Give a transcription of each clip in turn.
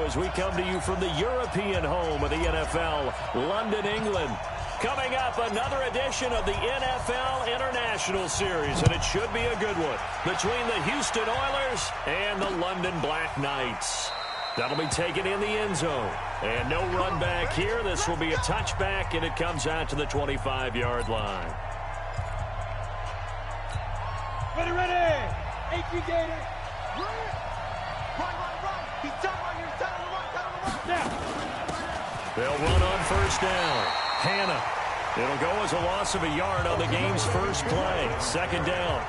as we come to you from the European home of the NFL, London, England. Coming up, another edition of the NFL International Series, and it should be a good one, between the Houston Oilers and the London Black Knights. That'll be taken in the end zone. And no run back here. This will be a touchback, and it comes out to the 25-yard line. Ready. HG Gator. Right. He's down right here. Down on the right. They'll run on first down. Hannah. It'll go as a loss of a yard on the game's first play. Second down.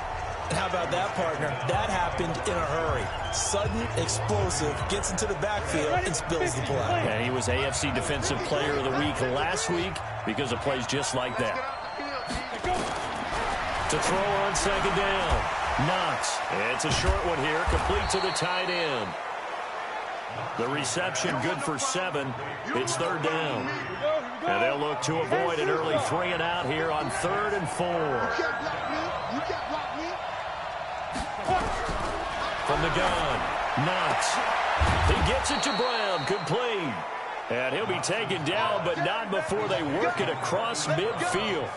How about that, partner? That happened in a hurry. Sudden, explosive, gets into the backfield and spills the play. And he was AFC Defensive Player of the Week last week because of plays just like that. To throw on second down. Knox. It's a short one here, complete to the tight end. The reception good for 7. It's third down. And they'll look to avoid an early 3 and out here on 3rd and 4. From the gun, Knox. He gets it to Brown, complete. And he'll be taken down, but not before they work it across midfield.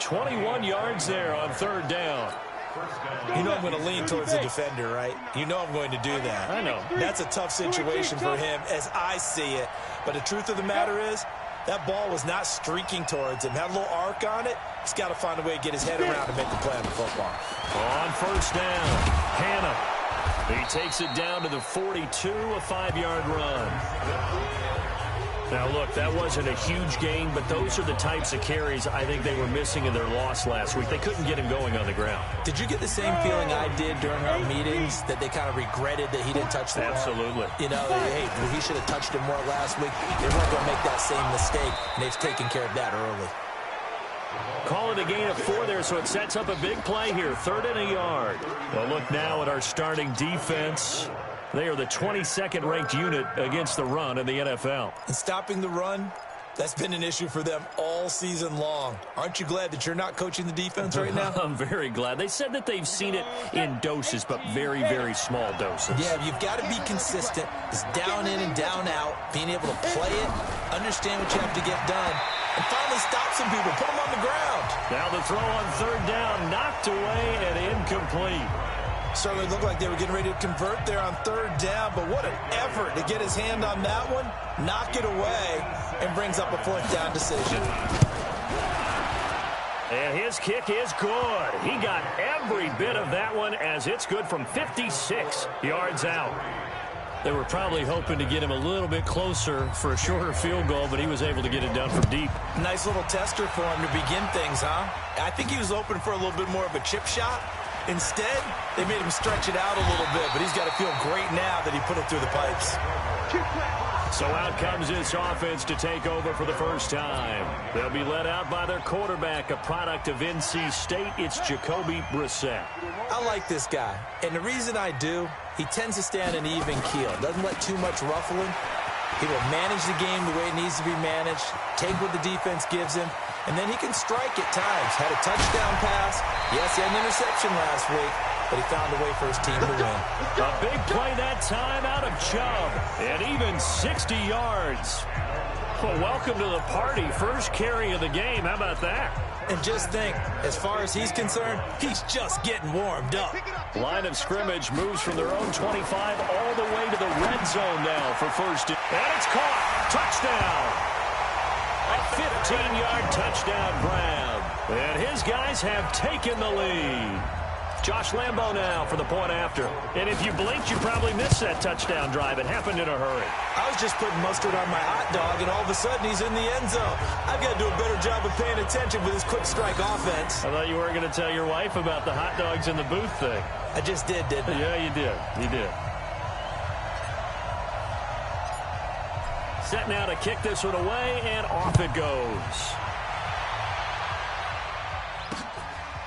21 yards there on 3rd down. You know I'm going to lean towards the defender, right? You know I'm going to do that. I know. That's a tough situation for him as I see it. But the truth of the matter is, that ball was not streaking towards him. Had a little arc on it. He's got to find a way to get his head around and make the play on the football. On first down, Hannah. He takes it down to the 42, a 5-yard run. Now, look, that wasn't a huge gain, but those are the types of carries I think they were missing in their loss last week. They couldn't get him going on the ground. Did you get the same feeling I did during our meetings, that they kind of regretted that he didn't touch the ball? Absolutely. You know, hey, he should have touched it more last week. They weren't going to make that same mistake, and they've taken care of that early. Call it a gain of 4 there, so it sets up a big play here, 3rd and a yard. Well, look now at our starting defense. They are the 22nd ranked unit against the run in the NFL. And stopping the run, that's been an issue for them all season long. Aren't you glad that you're not coaching the defense right now? I'm very glad. They said that they've seen it in doses, but very, very small doses. Yeah, you've got to be consistent. It's down in and down out, being able to play it, understand what you have to get done, and finally stop some people, put them on the ground. Now the throw on 3rd down, knocked away and incomplete. Certainly looked like they were getting ready to convert there on 3rd down, but what an effort to get his hand on that one, knock it away, and brings up a 4th down decision. And his kick is good. He got every bit of that one as it's good from 56 yards out. They were probably hoping to get him a little bit closer for a shorter field goal, but he was able to get it done from deep. Nice little tester for him to begin things, huh? I think he was hoping for a little bit more of a chip shot. Instead, they made him stretch it out a little bit, but he's got to feel great now that he put it through the pipes. So out comes this offense to take over for the first time. They'll be led out by their quarterback, a product of NC State. It's Jacoby Brissett. I like this guy, and the reason I do, he tends to stay on an even keel. Doesn't let too much ruffling. He will manage the game the way it needs to be managed, take what the defense gives him, and then he can strike at times. Had a touchdown pass. Yes, he had an interception last week, but he found a way for his team to win. A big play that time out of Chubb, and even 60 yards. Well, welcome to the party. First carry of the game. How about that? And just think, as far as he's concerned, he's just getting warmed up. Line of scrimmage moves from their own 25 all the way to the red zone now for first. And it's caught. Touchdown. A 15-yard touchdown grab. And his guys have taken the lead. Josh Lambo now for the point after. And if you blinked, you probably missed that touchdown drive. It happened in a hurry. I was just putting mustard on my hot dog, and all of a sudden he's in the end zone. I've got to do a better job of paying attention with this quick strike offense. I thought you weren't going to tell your wife about the hot dogs in the booth thing. I just did, didn't I? Yeah, you did. You did. Set now to kick this one away, and off it goes.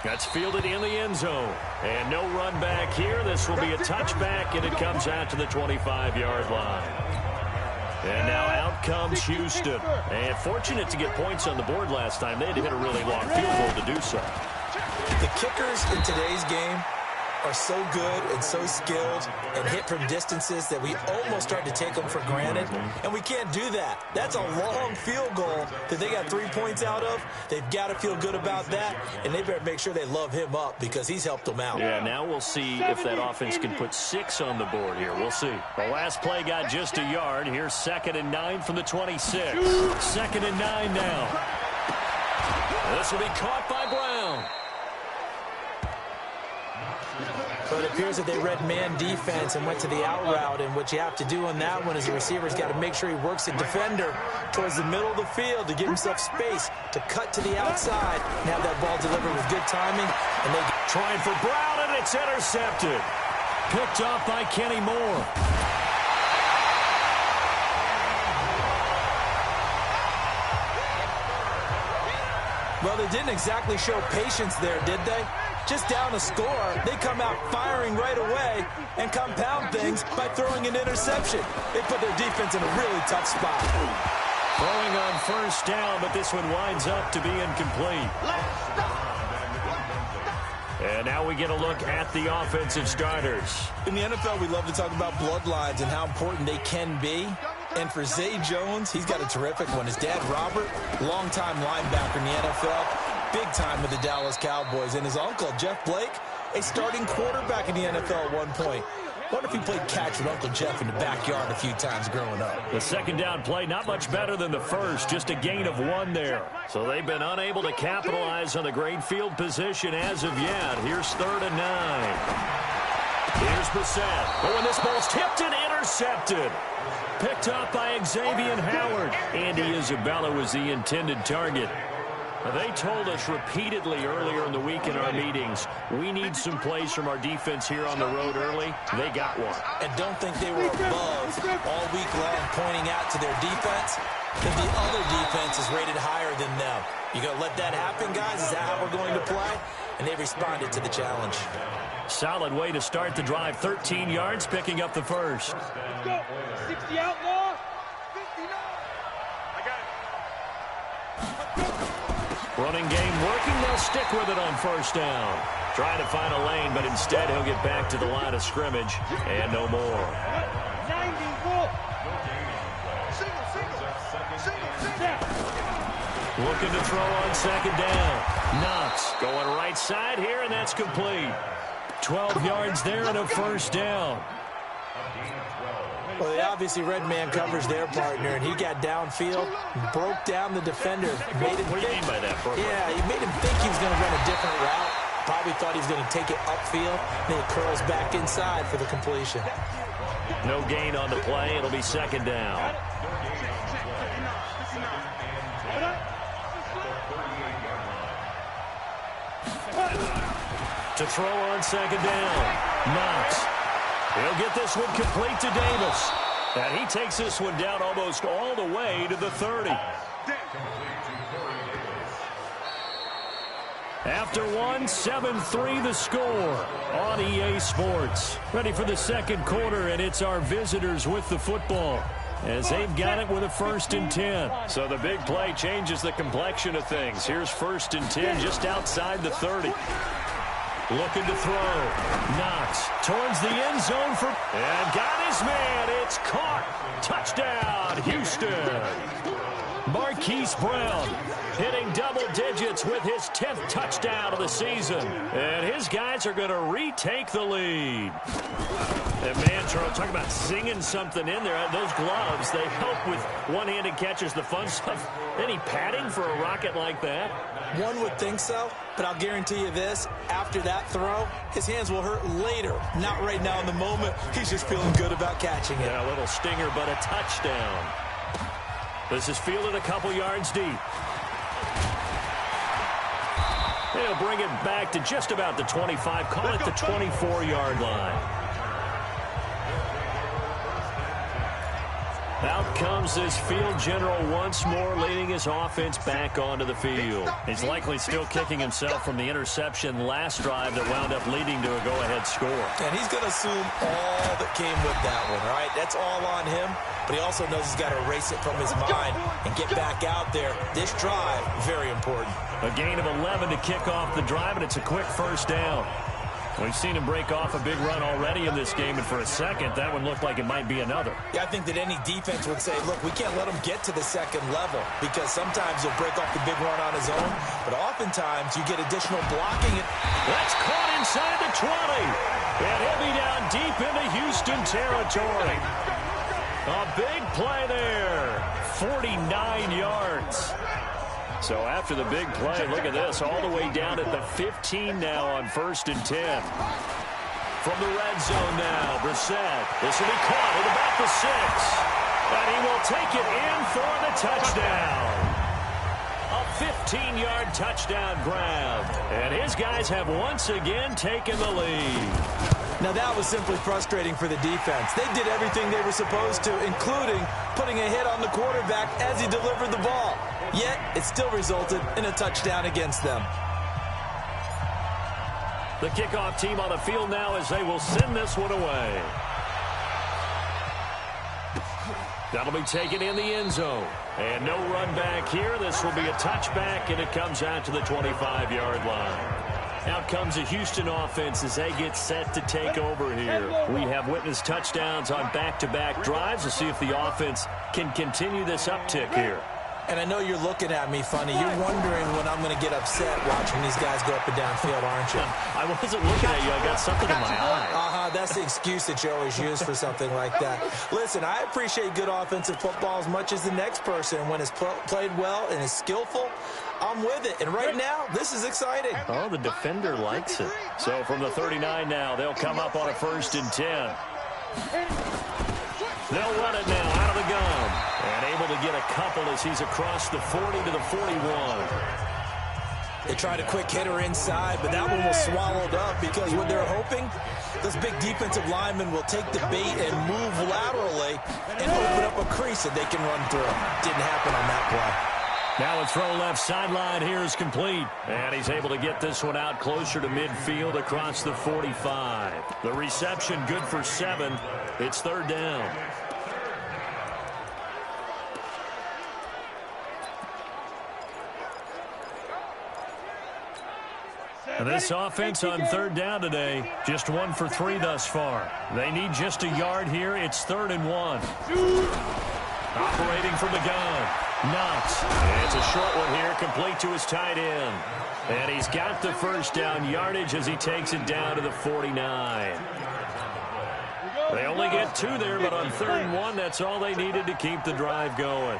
That's fielded in the end zone. And no run back here. This will be a touchback, and it comes out to the 25-yard line. And now out comes Houston. And fortunate to get points on the board last time. They had to hit a really long field goal to do so. The kickers in today's game are so good and so skilled and hit from distances that we almost start to take them for granted, and we can't do that. That's a long field goal that they got 3 points out of. They've got to feel good about that, and they better make sure they love him up because he's helped them out. Yeah, now we'll see if that offense can put 6 on the board here. We'll see. The last play got just a yard. Here's 2nd and 9 from the 26. 2nd and 9 now. This will be caught by Brown. So it appears that they read man defense and went to the out route, and what you have to do on that one is the receiver's got to make sure he works the defender towards the middle of the field to give himself space to cut to the outside and have that ball delivered with good timing. And they trying for Brown, and it's intercepted. Picked off by Kenny Moore. Well, they didn't exactly show patience there, did they? Just down a score, they come out firing right away and compound things by throwing an interception. They put their defense in a really tough spot. Throwing on 1st down, but this one winds up to be incomplete. And now we get a look at the offensive starters. In the NFL, we love to talk about bloodlines and how important they can be. And for Zay Jones, he's got a terrific one. His dad, Robert, longtime linebacker in the NFL, big time with the Dallas Cowboys. And his uncle, Jeff Blake, a starting quarterback in the NFL at one point. Wonder if he played catch with Uncle Jeff in the backyard a few times growing up. The 2nd down play, not much better than the first, just a gain of 1 there. So they've been unable to capitalize on the great field position as of yet. Here's 3rd and 9. Here's Bissett. But when this ball's tipped and intercepted. Picked up by Xavier Howard. Andy Isabella was the intended target. They told us repeatedly earlier in the week in our meetings, we need some plays from our defense here on the road early. They got one. And don't think they were above all week long pointing out to their defense that the other defense is rated higher than them. You going to let that happen, guys? Is that how we're going to play? And they responded to the challenge. Solid way to start the drive. 13 yards, picking up the first. Let's go. 60 outlaw. 59. I got it. Running game working. They'll stick with it on 1st down. Trying to find a lane, but instead he'll get back to the line of scrimmage and no more. 90, full. Single. Looking to throw on 2nd down. Knox going right side here, and that's complete. 12 yards there and a 1st down. Well, they obviously read man coverage their partner, and he got downfield, broke down the defender. Made him what do you mean by that? Yeah, he made him think he was going to run a different route. Probably thought he was going to take it upfield. Then he curls back inside for the completion. No gain on the play. It'll be 2nd down. To throw on 2nd down. Knox. He'll get this one complete to Davis. And he takes this one down almost all the way to the 30. After 7-3 the score on EA Sports. Ready for the 2nd quarter, and it's our visitors with the football as they've got it with a 1st and 10. So the big play changes the complexion of things. Here's 1st and 10 just outside the 30. Looking to throw. Knox towards the end zone for... And got his man. It's caught. Touchdown, Houston. Marquise Brown hitting double digits with his 10th touchdown of the season. And his guys are going to retake the lead. And man, Charles, talk about singing something in there. Those gloves, they help with one-handed catches, the fun stuff. Any padding for a rocket like that? One would think so, but I'll guarantee you this. After that throw, his hands will hurt later. Not right now in the moment. He's just feeling good about catching it. Yeah, a little stinger, but a touchdown. This is fielded a couple yards deep. They'll bring it back to just about the 25. Call it the 24-yard line. Out comes this field general once more, leading his offense back onto the field. He's likely still kicking himself from the interception last drive that wound up leading to a go-ahead score. And he's going to assume all that came with that one, all right? That's all on him, but he also knows he's got to erase it from his mind and get back out there. This drive, very important. A gain of 11 to kick off the drive, and it's a quick 1st down. We've seen him break off a big run already in this game, and for a second, that one looked like it might be another. Yeah, I think that any defense would say, look, we can't let him get to the second level because sometimes he'll break off the big run on his own, but oftentimes you get additional blocking. That's caught inside the 20, and he'll be down deep into Houston territory. A big play there, 49 yards. So after the big play, look at this, all the way down at the 15 now on 1st and 10. From the red zone now, Brissett. This will be caught at about the 6. And he will take it in for the touchdown. A 15-yard touchdown grab. And his guys have once again taken the lead. Now that was simply frustrating for the defense. They did everything they were supposed to, including putting a hit on the quarterback as he delivered the ball. Yet, it still resulted in a touchdown against them. The kickoff team on the field now as they will send this one away. That'll be taken in the end zone. And no run back here. This will be a touchback, and it comes out to the 25-yard line. Out comes the Houston offense as they get set to take over here. We have witnessed touchdowns on back-to-back drives to see if the offense can continue this uptick here. And I know you're looking at me funny. You're wondering when I'm going to get upset watching these guys go up and down field, aren't you? I wasn't looking at you. I got something in my eye. That's the excuse that you always use for something like that. Listen, I appreciate good offensive football as much as the next person. When it's played well and is skillful, I'm with it. And right now, this is exciting. Oh, the defender likes it. So from the 39 now, they'll come up on a 1st and 10. They'll run it now out of the gun. And able to get a couple as he's across the 40 to the 41. They tried a quick hitter inside, but that one was swallowed up because what they're hoping, those big defensive linemen will take the bait and move laterally and open up a crease that they can run through. Didn't happen on that play. Now a throw left sideline here is complete. And he's able to get this one out closer to midfield across the 45. The reception good for 7. It's 3rd down. This offense on 3rd down today, just 1 for 3 thus far. They need just a yard here. It's 3rd and 1. Operating from the gun. Knox. It's a short one here, complete to his tight end. And he's got the 1st down yardage as he takes it down to the 49. They only get 2 there, but on 3rd and 1, that's all they needed to keep the drive going.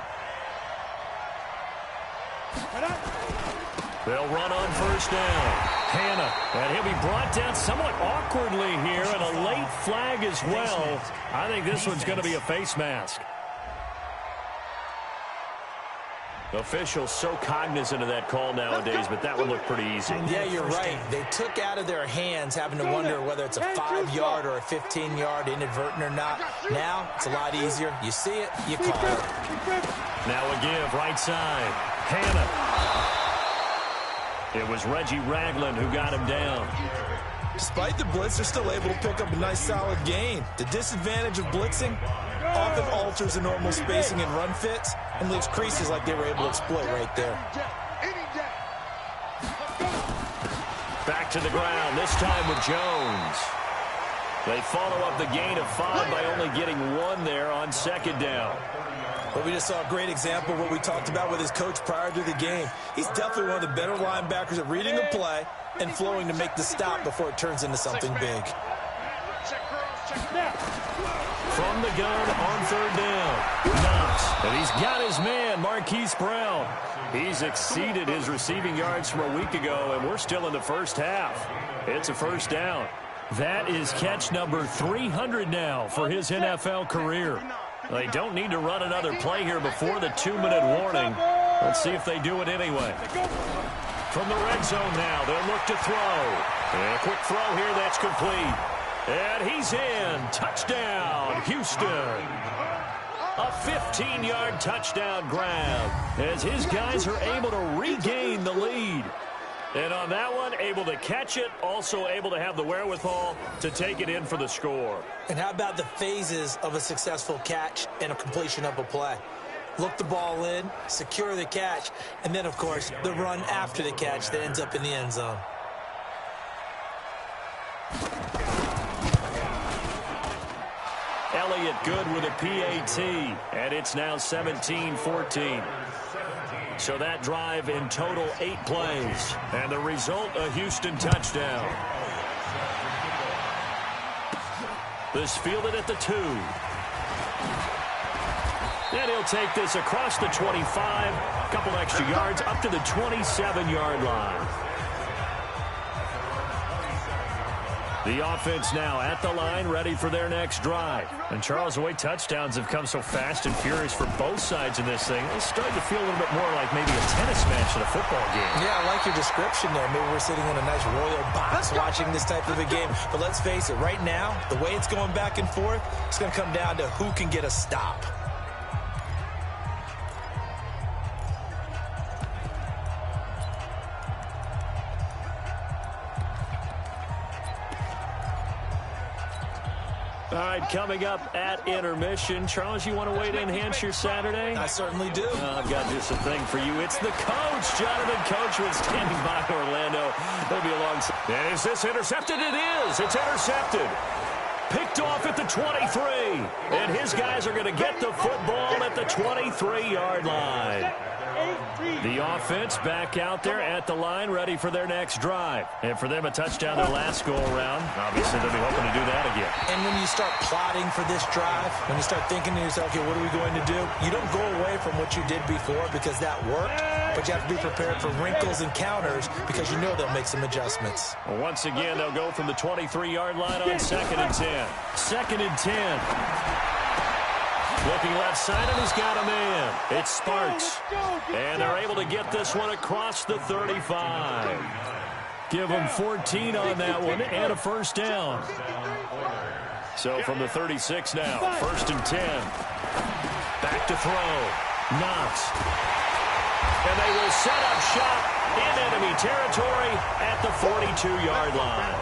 They'll run on 1st down. Hannah, and he'll be brought down somewhat awkwardly here, and a late flag as well. I think this one's going to be a face mask. Officials so cognizant of that call nowadays, but that one looked pretty easy. Yeah, you're right. They took out of their hands having to wonder whether it's a 5-yard or a 15-yard inadvertent or not. Now, it's a lot easier. You see it, you call it. Now a give, right side. Hannah. It was Reggie Ragland who got him down. Despite the blitz, they're still able to pick up a nice, solid gain. The disadvantage of blitzing often alters the normal spacing and run fits and leaves creases like they were able to exploit right there. Back to the ground, this time with Jones. They follow up the gain of 5 by only getting 1 there on 2nd down. But we just saw a great example of what we talked about with his coach prior to the game. He's definitely one of the better linebackers at reading a play and flowing to make the stop before it turns into something big. From the gun on 3rd down. Knox. And he's got his man, Marquise Brown. He's exceeded his receiving yards from a week ago, and we're still in the 1st half. It's a 1st down. That is catch number 300 now for his NFL career. They don't need to run another play here before the 2-minute warning. Let's see if they do it anyway. From the red zone now, they'll look to throw. And a quick throw here, that's complete. And he's in. Touchdown, Houston. A 15-yard touchdown grab as his guys are able to regain the lead. And on that one, able to catch it, also able to have the wherewithal to take it in for the score. And how about the phases of a successful catch and a completion of a play? Look the ball in, secure the catch, and then, of course, the run after the catch that ends up in the end zone. it good with a PAT, and it's now 17-14. So that drive in total 8 plays, and the result, a Houston touchdown. This fielded at the 2. And he'll take this across the 25, a couple extra yards, up to the 27-yard line. The offense now at the line, ready for their next drive. And Charles, the way touchdowns have come so fast and furious for both sides in this thing, it's starting to feel a little bit more like maybe a tennis match than a football game. Yeah, I like your description there. Maybe we're sitting in a nice royal box watching this type of a game. But let's face it, right now, the way it's going back and forth, it's going to come down to who can get a stop. All right, coming up at intermission. Charles, you want to wait to enhance your Saturday? I certainly do. I've got just a thing for you. It's the coach, Jonathan Coachman, standing by Orlando. He'll be alongside. And is this intercepted? It is. It's intercepted. Picked off at the 23. And his guys are going to get the football at the 23-yard line. The offense back out there at the line, ready for their next drive. And for them, a touchdown their last go-around. Obviously, they'll be hoping to do that again. And when you start plotting for this drive, when you start thinking to yourself, okay, what are we going to do? You don't go away from what you did before because that worked, but you have to be prepared for wrinkles and counters because you know they'll make some adjustments. Well, once again, they'll go from the 23-yard line on 2nd and 10. 2nd and 10. Looking left side, and he's got a man. It's Sparks. And they're able to get this one across the 35. Give them 14 on that one and a first down. So from the 36 now, 1st and 10. Back to throw. Knox. And they will set up shop in enemy territory at the 42-yard line.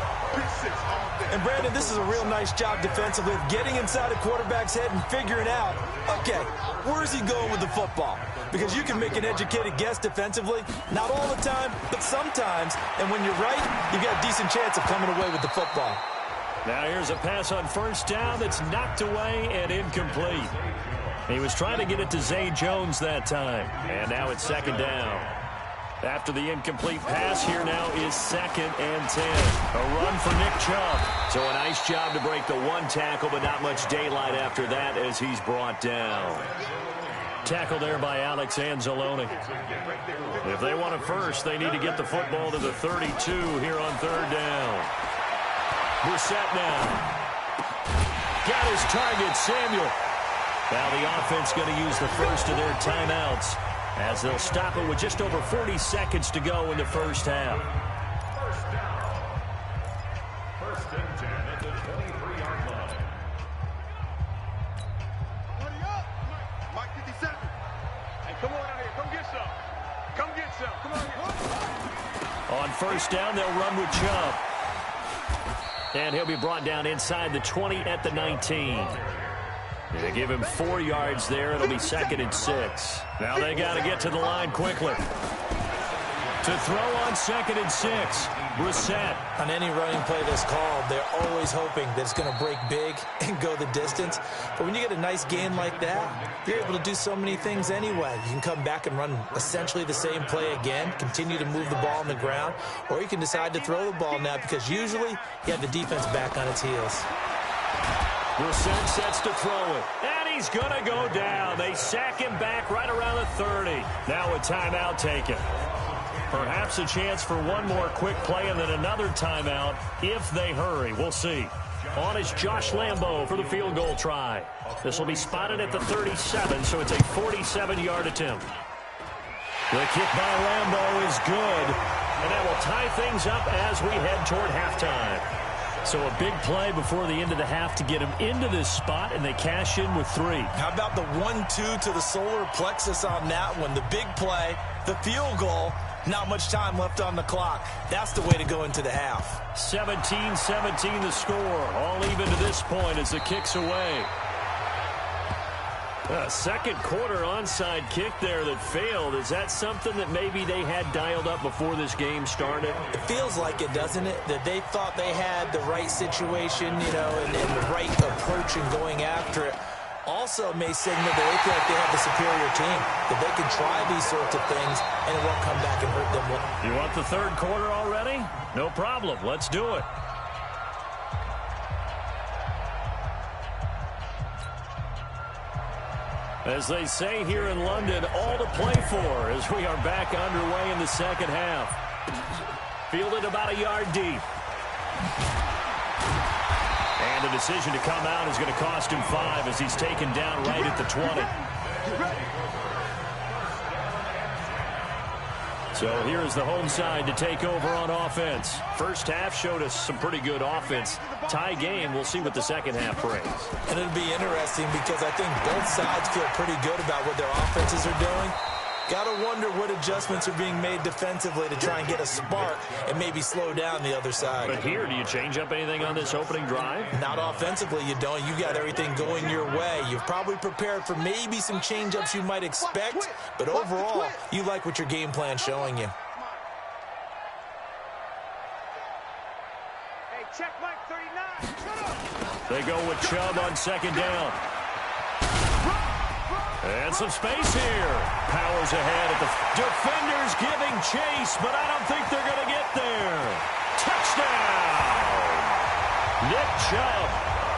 And, Brandon, this is a real nice job defensively of getting inside a quarterback's head and figuring out, okay, where's he going with the football? Because you can make an educated guess defensively, not all the time, but sometimes. And when you're right, you've got a decent chance of coming away with the football. Now here's a pass on 1st down that's knocked away and incomplete. He was trying to get it to Zay Jones that time. And now it's 2nd down. After the incomplete pass, here now is 2nd and 10. A run for Nick Chubb. So a nice job to break the 1 tackle, but not much daylight after that as he's brought down. Tackle there by Alex Anzalone. If they want a first, they need to get the football to the 32 here on 3rd down. Brissett now. Got his target, Samuel. Now the offense going to use the first of their timeouts, as they'll stop it with just over 40 seconds to go in the first half. 1st and 10 at the 23-yard line. Mike 57. Hey, come on out here. Come get some. Come get some. Come on here. On 1st down, they'll run with Chubb. And he'll be brought down inside the 20 at the 19. They give him 4 yards there. It'll be 2nd and 6. Now they got to get to the line quickly. To throw on 2nd and 6. Brissett. On any running play that's called, they're always hoping that it's going to break big and go the distance. But when you get a nice gain like that, you're able to do so many things anyway. You can come back and run essentially the same play again, continue to move the ball on the ground, or you can decide to throw the ball now because usually you have the defense back on its heels. Brissett sets to throw it. And he's going to go down. They sack him back right around the 30. Now a timeout taken. Perhaps a chance for one more quick play and then another timeout if they hurry. We'll see. On is Josh Lambo for the field goal try. This will be spotted at the 37, so it's a 47-yard attempt. The kick by Lambo is good, and that will tie things up as we head toward halftime. So a big play before the end of the half to get him into this spot, and they cash in with 3. How about the 1-2 to the solar plexus on that one? The big play, the field goal, not much time left on the clock. That's the way to go into the half. 17-17 the score. All even to this point as the kick's away. A second quarter onside kick there that failed. Is that something that maybe they had dialed up before this game started? It feels like it, doesn't it? That they thought they had the right situation, you know, and the right approach in going after it. Also may signal that they feel like they have the superior team, that they can try these sorts of things and it won't come back and hurt them. You want the third quarter already? No problem. Let's do it. As they say here in London, all to play for as we are back underway in the second half. Fielded about a yard deep. And the decision to come out is going to cost him 5 as he's taken down right at the 20. So here's the home side to take over on offense. First half showed us some pretty good offense. Tie game, we'll see what the second half brings. And it'll be interesting because I think both sides feel pretty good about what their offenses are doing. Got to wonder what adjustments are being made defensively to try and get a spark and maybe slow down the other side. But here, do you change up anything on this opening drive? Not offensively, you don't. You got everything going your way. You've probably prepared for maybe some change-ups you might expect, but overall, you like what your game plan's showing you. Hey, check Mike 39. Shut up. They go with Chubb on second down. And some space here. Powers ahead at the defenders giving chase, but I don't think they're going to get there. Touchdown! Nick Chubb,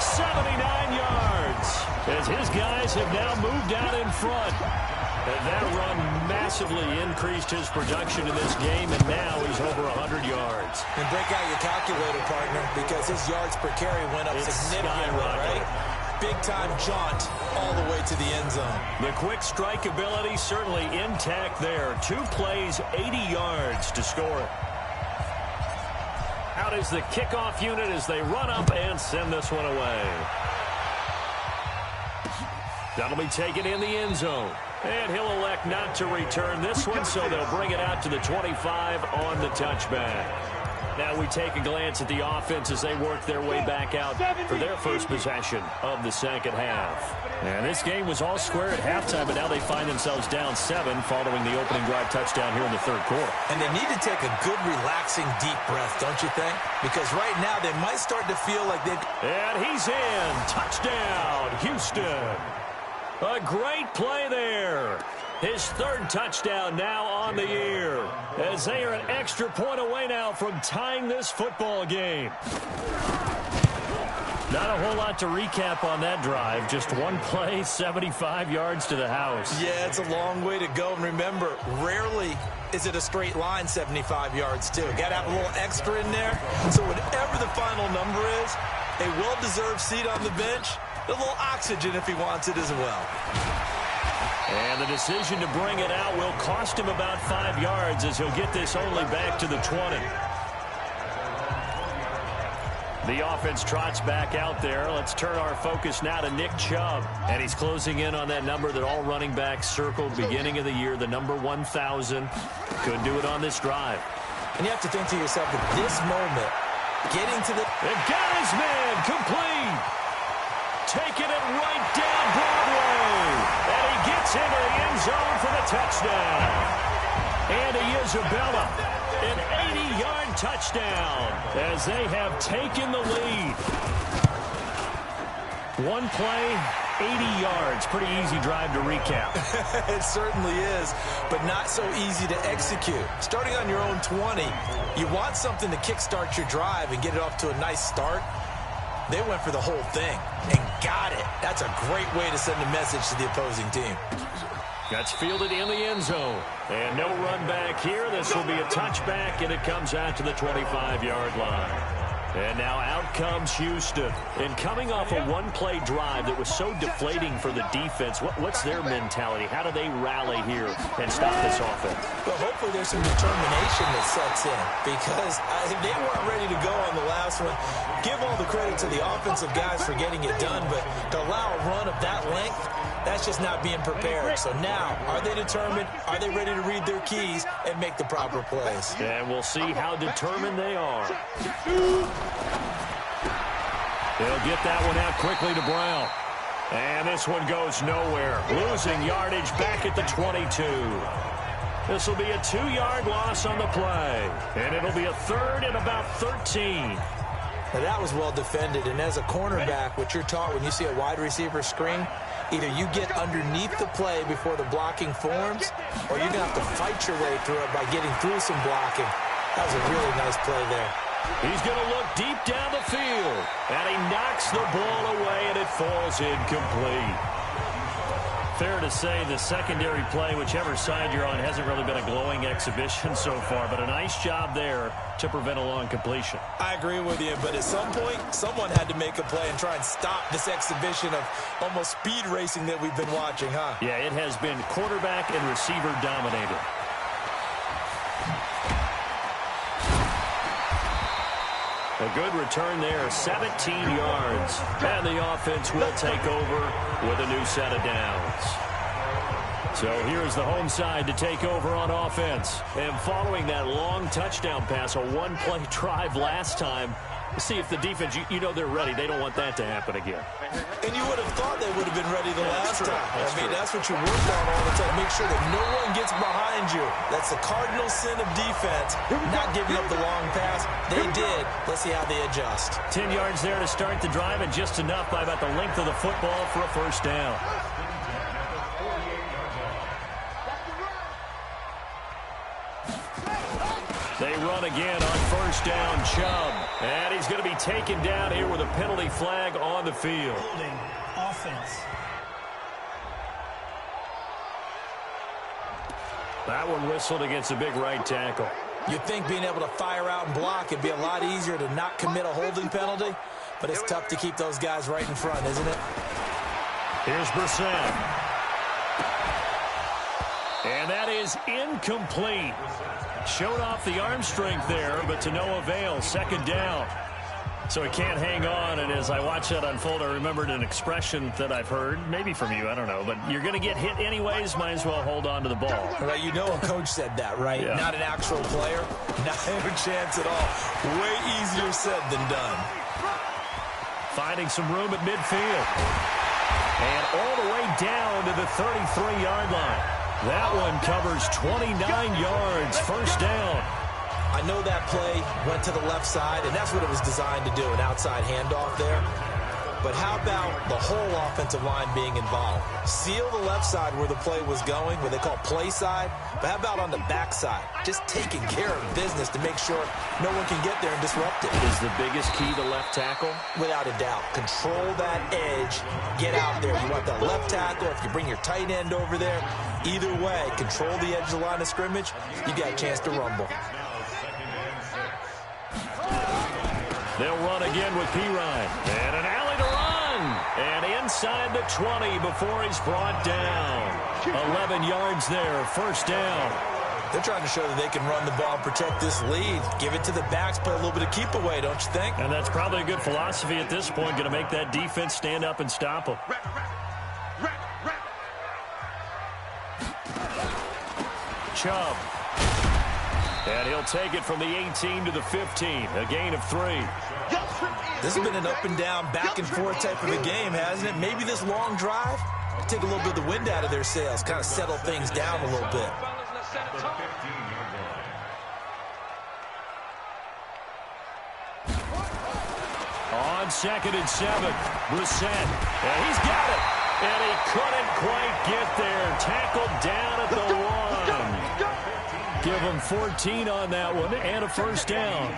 79 yards, as his guys have now moved out in front. And that run massively increased his production in this game, and now he's over 100 yards. And break out your calculator, partner, because his yards per carry went up significantly, right? Big-time jaunt all the way to the end zone. The quick strike ability certainly intact there. 2 plays, 80 yards to score it. Out is the kickoff unit as they run up and send this one away. That'll be taken in the end zone. And he'll elect not to return this one, so they'll bring it out to the 25 on the touchback. Now we take a glance at the offense as they work their way back out for their first possession of the second half. And this game was all square at halftime, but now they find themselves down 7 following the opening drive touchdown here in the third quarter. And they need to take a good, relaxing, deep breath, don't you think? Because right now they might start to feel like they've... And he's in. Touchdown, Houston. A great play there. His third touchdown now on the year, as they are an extra point away now from tying this football game. Not a whole lot to recap on that drive. Just one play, 75 yards to the house. Yeah, it's a long way to go. And remember, rarely is it a straight line 75 yards, too. Got to have a little extra in there. So whatever the final number is, a well-deserved seat on the bench, a little oxygen if he wants it as well. And the decision to bring it out will cost him about 5 yards as he'll get this only back to the 20. The offense trots back out there. Let's turn our focus now to Nick Chubb. And he's closing in on that number that all running backs circled beginning of the year, the number 1,000. Could do it on this drive. And you have to think to yourself, at this moment, getting to the... They've got his man complete. Taking it right down Broadway. And he gets into the end zone for the touchdown. Andy Isabella, an 80-yard touchdown as they have taken the lead. One play, 80 yards. Pretty easy drive to recap. It certainly is, but not so easy to execute. Starting on your own 20, you want something to kickstart your drive and get it off to a nice start. They went for the whole thing and got it. That's a great way to send a message to the opposing team. That's fielded in the end zone. And no run back here. This will be a touchback, and it comes out to the 25-yard line. And now out comes Houston. And coming off a one-play drive that was so deflating for the defense, what's their mentality? How do they rally here and stop this offense? Well, hopefully there's some determination that sets in, because they weren't ready to go on the last one. Give all the credit to the offensive guys for getting it done, but to allow a run of that length, that's just not being prepared. So now, are they determined? Are they ready to read their keys and make the proper plays? And we'll see how determined they are. They'll get that one out quickly to Brown. And this one goes nowhere. Losing yardage back at the 22. This will be a 2-yard loss on the play. And it'll be a 3rd and about 13. Now that was well defended, and as a cornerback, what you're taught when you see a wide receiver screen, either you get underneath the play before the blocking forms, or you're going to have to fight your way through it by getting through some blocking. That was a really nice play there. He's going to look deep down the field, and he knocks the ball away, and it falls incomplete. Fair to say the secondary play, whichever side you're on, hasn't really been a glowing exhibition so far, but a nice job there to prevent a long completion. I agree with you, but at some point, someone had to make a play and try and stop this exhibition of almost speed racing that we've been watching, huh? Yeah, it has been quarterback and receiver dominated. A good return there, 17 yards. And the offense will take over with a new set of downs. So here's the home side to take over on offense. And following that long touchdown pass, a one-play drive last time, see if the defense, you know they're ready. They don't want that to happen again. And you would have thought they would have been ready the last time. That's what you work on all the time. Make sure that no one gets behind you. That's the cardinal sin of defense, not giving up the long pass. They did. Let's see how they adjust. 10 yards there to start the drive, and just enough by about the length of the football for a first down. They run again on first down, Chubb. And he's going to be taken down here with a penalty flag on the field. Holding offense. That one whistled against a big right tackle. You'd think being able to fire out and block would be a lot easier to not commit a holding penalty, but it's tough to keep those guys right in front, isn't it? Here's Brissett. And that is incomplete. Showed off the arm strength there, but to no avail. Second down. So he can't hang on, and as I watch that unfold, I remembered an expression that I've heard, maybe from you, I don't know, but you're going to get hit anyways, might as well hold on to the ball. Right, you know a coach said that, right? Yeah. Not an actual player. Not a chance at all. Way easier said than done. Finding some room at midfield. And all the way down to the 33-yard line. That one covers 29 yards, first down. I know that play went to the left side, and that's what it was designed to do, an outside handoff there. But how about the whole offensive line being involved? Seal the left side where the play was going, what they call play side. But how about on the back side? Just taking care of business to make sure no one can get there and disrupt it. Is the biggest key to left tackle? Without a doubt. Control that edge. Get out there. You want that left tackle. If you bring your tight end over there, either way, control the edge of the line of scrimmage, you got a chance to rumble. They'll run again with Pirine. And an alley to run. And inside the 20 before he's brought down. 11 yards there, first down. They're trying to show that they can run the ball and protect this lead. Give it to the backs, play a little bit of keep away, don't you think? And that's probably a good philosophy at this point, going to make that defense stand up and stop them. Chubb. And he'll take it from the 18 to the 15, a gain of 3. This has been an up-and-down, back-and-forth type of a game, hasn't it? Maybe this long drive take a little bit of the wind out of their sails, kind of settle things down a little bit. On 2nd and 7, Brissett. And he's got it. And he couldn't quite get there. Tackled down at the 1. Give him 14 on that one and a first down.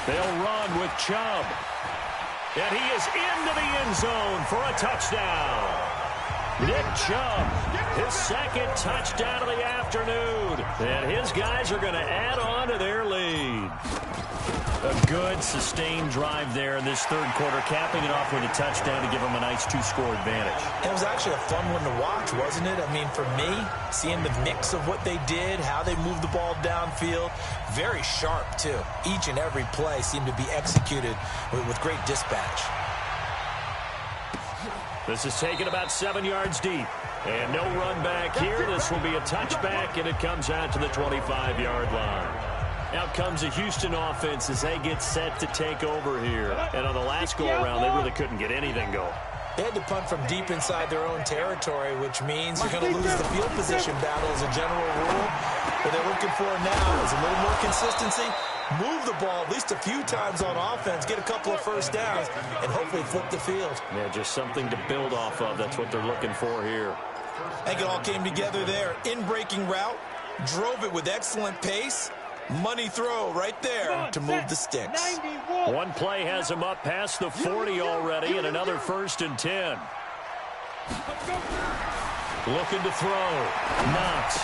They'll run with Chubb. And he is into the end zone for a touchdown. Nick Chubb, his second touchdown of the afternoon. And his guys are going to add on to their lead. A good, sustained drive there in this third quarter, capping it off with a touchdown to give them a nice 2-score advantage. It was actually a fun one to watch, wasn't it? I mean, for me, seeing the mix of what they did, how they moved the ball downfield, very sharp, too. Each and every play seemed to be executed with great dispatch. This is taken about 7 yards deep. And no run back here. This will be a touchback, and it comes out to the 25-yard line. Out comes the Houston offense as they get set to take over here. And on the last go-around, they really couldn't get anything going. They had to punt from deep inside their own territory, which means you're going to lose the field position battle as a general rule. What they're looking for now is a little more consistency, move the ball at least a few times on offense, get a couple of first downs, and hopefully flip the field. Yeah, just something to build off of. That's what they're looking for here. I think it all came together there. In-breaking route, drove it with excellent pace. Money throw right there to move the sticks. One play has him up past the 40 already, and another 1st and 10. Looking to throw. Knox.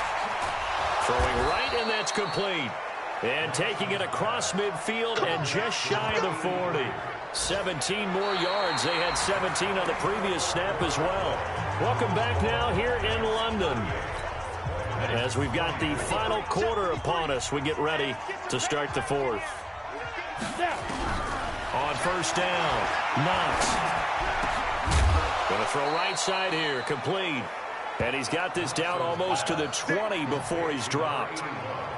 Throwing right, and that's complete. And taking it across midfield and just shy of the 40. 17 more yards. They had 17 on the previous snap as well. Welcome back now here in London. As we've got the final quarter upon us, we get ready to start the 4th. On 1st down, Knox. Going to throw right side here, complete. And he's got this down almost to the 20 before he's dropped.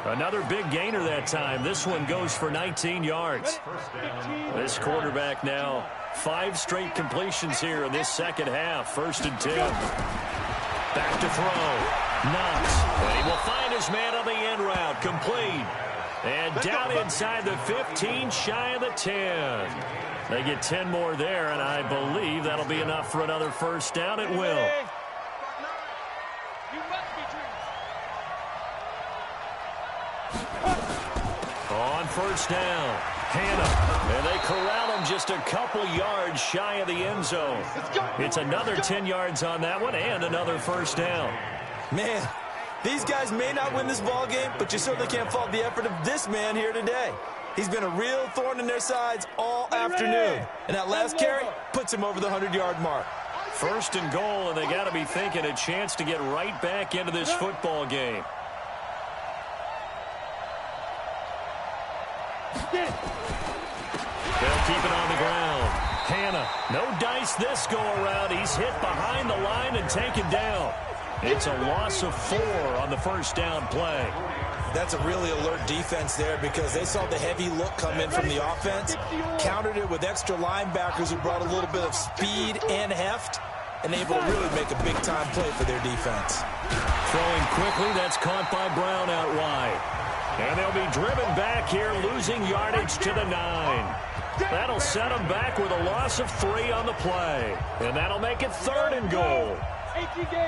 Another big gainer that time. This one goes for 19 yards. This quarterback now, 5 straight completions here in this second half. 1st and 10. Back to throw. Knox. And he will find his man on the end route. Complete. And down inside the 15, shy of the 10. They get 10 more there, and I believe that'll be enough for another 1st down. It will. On 1st down, Hannah. And they corral him just a couple yards shy of the end zone. It's another 10 yards on that one and another 1st down. Man, these guys may not win this ball game, but you certainly can't fault the effort of this man here today. He's been a real thorn in their sides all afternoon. And that last carry puts him over the 100-yard mark. 1st and goal, and they got to be thinking a chance to get right back into this football game. They'll keep it on the ground. Hannah, no dice this go-around. He's hit behind the line and taken down. It's a loss of 4 on the 1st down play. That's a really alert defense there because they saw the heavy look come in from the offense, countered it with extra linebackers who brought a little bit of speed and heft, and able to really make a big-time play for their defense. Throwing quickly, that's caught by Brown out wide. And they'll be driven back here, losing yardage to the 9. That'll set them back with a loss of 3 on the play. And that'll make it 3rd and goal.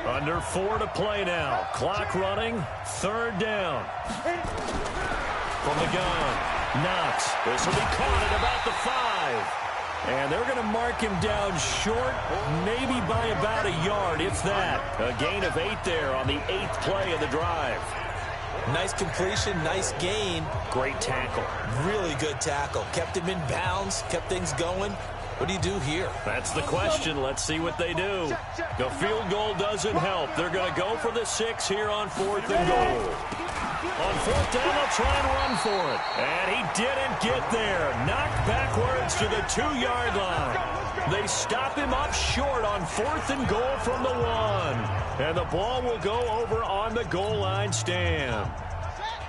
Under 4 to play now. Clock running. 3rd down. From the gun. Knox. This will be caught at about the 5. And they're going to mark him down short, maybe by about a yard, if that. A gain of 8 there on the 8th play of the drive. Nice completion, nice gain. Great tackle. Really good tackle. Kept him in bounds, kept things going. What do you do here? That's the question. Let's see what they do. The field goal doesn't help. They're going to go for the 6 here on 4th and goal. On 4th down, they'll try and run for it. And he didn't get there. Knocked backwards to the 2-yard line. They stop him up short on 4th and goal from the 1. And the ball will go over on the goal line stand.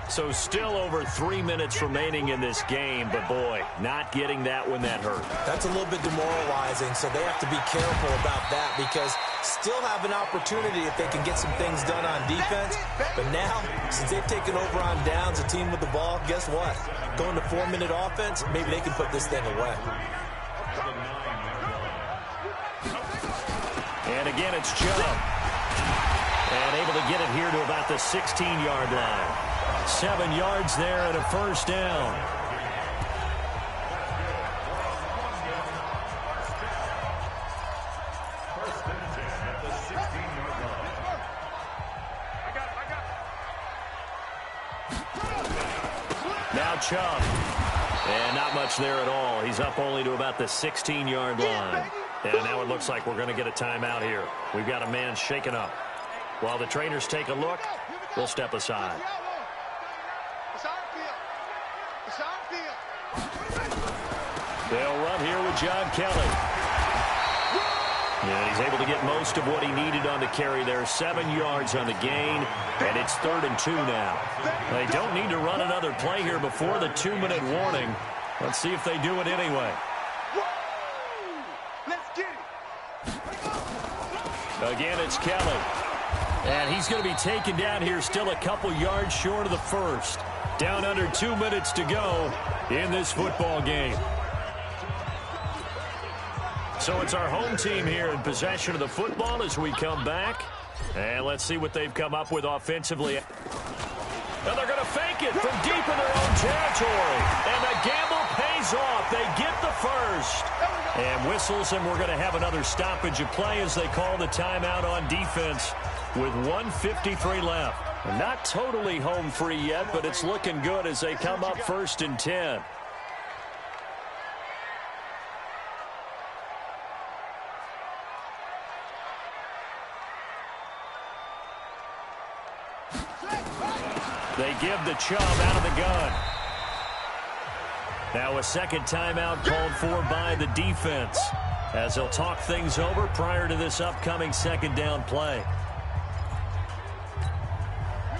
So still over 3 minutes remaining in this game, but boy, not getting that when that hurt. That's a little bit demoralizing, so they have to be careful about that because still have an opportunity if they can get some things done on defense. But now, since they've taken over on downs, a team with the ball, guess what? Going to 4-minute offense, maybe they can put this thing away. And again, it's Chubb. And able to get it here to about the 16-yard line. 7 yards there and a 1st down. Now Chubb. And not much there at all. He's up only to about the 16-yard line. And now it looks like we're going to get a timeout here. We've got a man shaken up. While the trainers take a look, we'll step aside. They'll run here with John Kelly. Yeah, he's able to get most of what he needed on the carry there. 7 yards on the gain, and it's 3rd and 2 now. They don't need to run another play here before the 2-minute warning. Let's see if they do it anyway. Let's get it. Again, it's Kelly. And he's going to be taken down here, still a couple yards short of the first. Down under 2 minutes to go in this football game. So it's our home team here in possession of the football as we come back. And let's see what they've come up with offensively. And they're going to fake it from deep in their own territory. And the gamble pays off. They get the first. And whistles, and we're going to have another stoppage of play as they call the timeout on defense with 1:53 left. Not totally home free yet, but it's looking good as they come up 1st and 10. They give the Chubb out of the gun. Now a second timeout called for by the defense as they'll talk things over prior to this upcoming 2nd down play.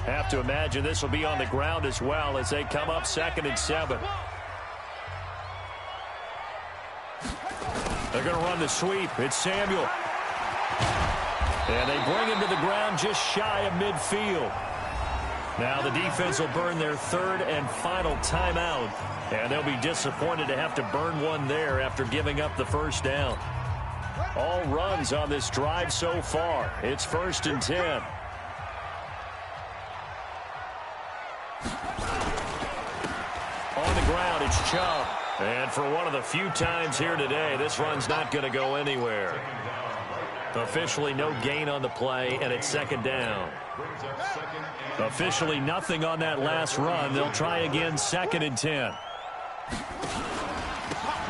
Have to imagine this will be on the ground as well as they come up 2nd and 7. They're going to run the sweep. It's Samuel. And they bring him to the ground just shy of midfield. Now the defense will burn their 3rd and final timeout. And they'll be disappointed to have to burn one there after giving up the 1st down. All runs on this drive so far. It's 1st and 10. On the ground, it's Chubb. And for one of the few times here today, this run's not going to go anywhere. Officially no gain on the play, and it's 2nd down. Officially nothing on that last run. They'll try again 2nd and 10.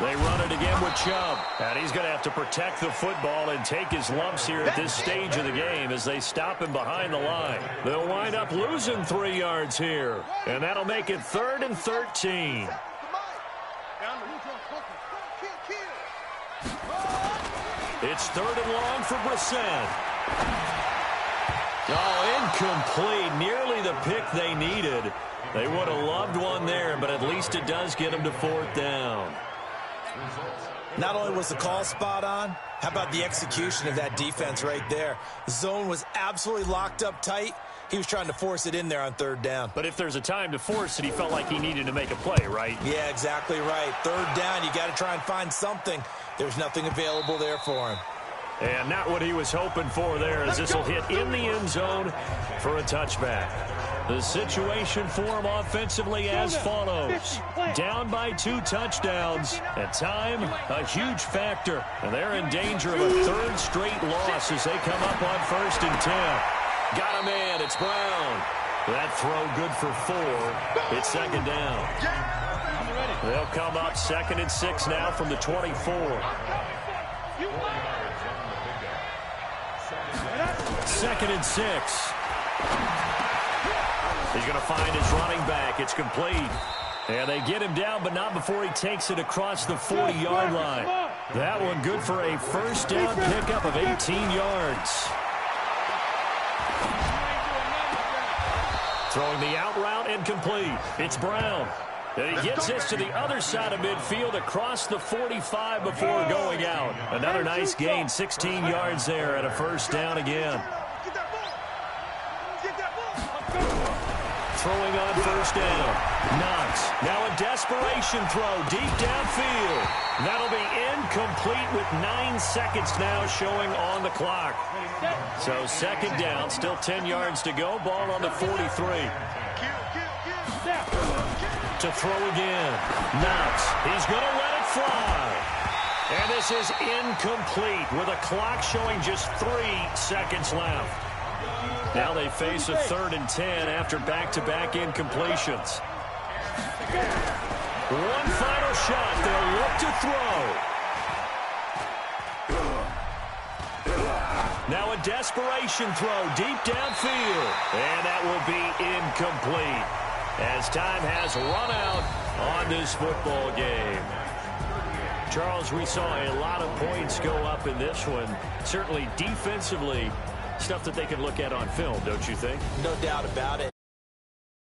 They run it again with Chubb. And he's going to have to protect the football and take his lumps here at this stage of the game as they stop him behind the line. They'll wind up losing 3 yards here. And that'll make it 3rd and 13. It's 3rd and long for Brissett. Oh, incomplete. Nearly the pick they needed. They would have loved one there, but at least it does get them to 4th down. Not only was the call spot on, how about the execution of that defense right there? The zone was absolutely locked up tight. He was trying to force it in there on 3rd down. But if there's a time to force it, he felt like he needed to make a play, right? Yeah, exactly right. 3rd down, you got to try and find something. There's nothing available there for him. And not what he was hoping for there, as this will hit in the end zone for a touchback. The situation for him offensively as follows. Down by 2 touchdowns. At time, a huge factor. And they're in danger of a 3rd straight loss as they come up on 1st and 10. Got a man. It's Brown. That throw good for 4. It's 2nd down. They'll come up 2nd and 6 now from the 24. 2nd and 6. He's going to find his running back. It's complete. And they get him down, but not before he takes it across the 40-yard line. That one good for a 1st down pickup of 18 yards. Throwing the out route incomplete. It's Brown. And he gets this to the other side of midfield across the 45 before going out. Another nice gain, 16 yards there and a 1st down again. Throwing on 1st down. Knox. Now a desperation throw deep downfield. That'll be incomplete with 9 seconds now showing on the clock. So 2nd down, still 10 yards to go. Ball on the 43. To throw again. Knox. He's going to let it fly. And this is incomplete with a clock showing just 3 seconds left. Now they face a 3rd and 10 after back-to-back incompletions. One final shot. They'll look to throw. Now a desperation throw deep downfield. And that will be incomplete as time has run out on this football game. Charles, we saw a lot of points go up in this one. Certainly defensively, stuff that they can look at on film, don't you think? No doubt about it.